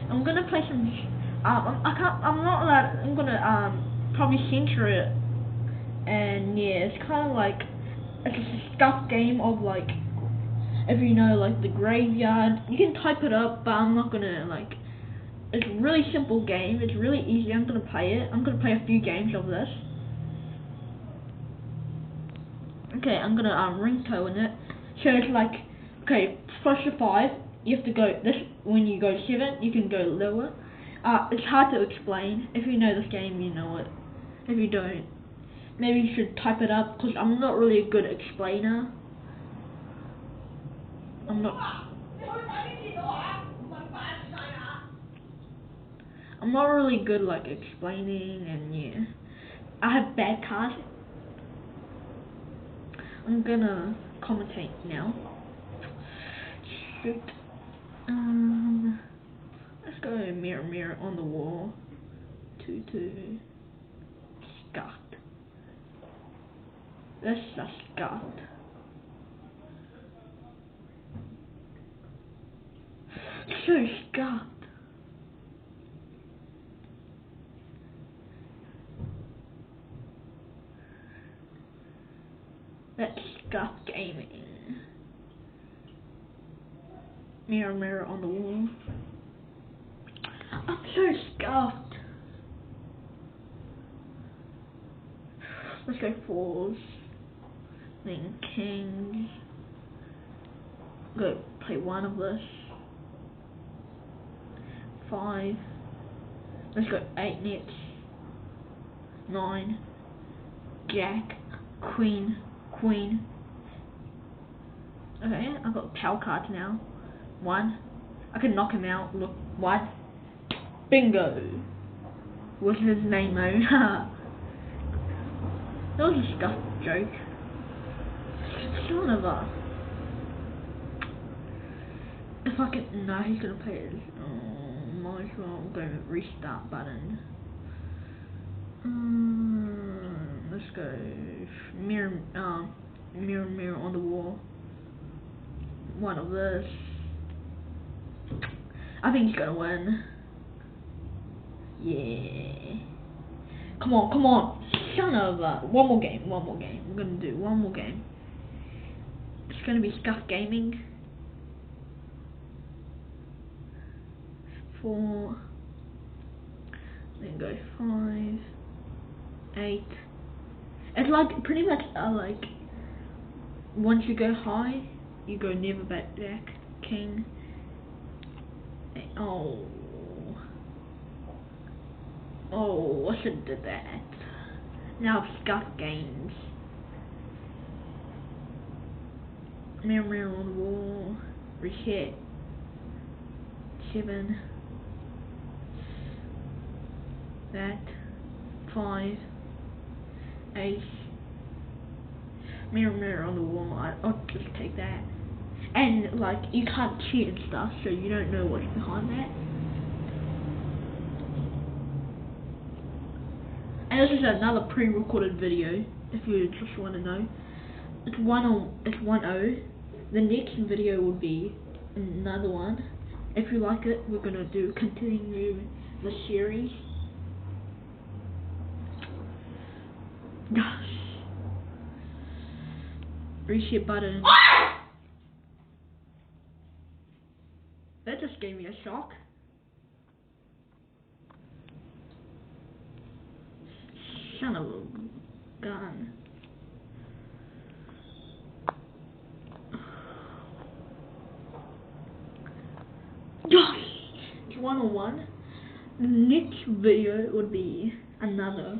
I'm gonna play some. I can't. I'm not allowed. I'm gonna probably censor it. And yeah, it's kind of like it's a stuff game of like, if you know, like the graveyard. You can type it up, but I'm not gonna like. It's a really simple game. It's really easy. I'm gonna play it. I'm gonna play a few games of this. Okay, I'm gonna ringtone it. So it's like, okay, first to 5, you have to go this. When you go 7, you can go lower. It's hard to explain. If you know this game, you know it. If you don't, maybe you should type it up, because I'm not really a good explainer. I'm not really good like explaining, and yeah, I have bad cards. I'm gonna commentate now. Shoot. Let's go mirror, mirror on the wall. 2-2. Scott. That's a Scott. So Scott. That's Scott Gaming. Mirror, mirror on the wall. I'm so scuffed. Let's go 4s. Then kings. Go play one of this. 5. Let's go 8 nets. 9. Jack. Queen. Queen. Okay, I've got power cards now. 1. I can knock him out. Look, 1. Bingo. What's his name though? That was a stuff joke. Son of a. If I can. No, he's gonna play it. Oh, might as well go restart button. Let's go. Mirror, mirror, mirror on the wall. One of this. I think he's gonna win. Yeah. Come on, come on. Son of a. One more game, one more game. We're gonna do one more game. It's gonna be Scuff Gaming. 4. Then go 5. 8. It's like pretty much like once you go high, you go never back. King. Oh, I shouldn't do that. Now Scuff Games. Mirror, mirror on the wall. Reset. 7. That. 5. Ace. Mirror, mirror on the wall. I'll just take that. And like you can't cheat and stuff, so you don't know what's behind that. And this is another pre-recorded video, if you just want to know. It's 1-0. The next video will be another one. If you like it, we're gonna continue the series. Gosh. Reset button. That just gave me a shock. Son of a gun. It's 1-1. The next video would be another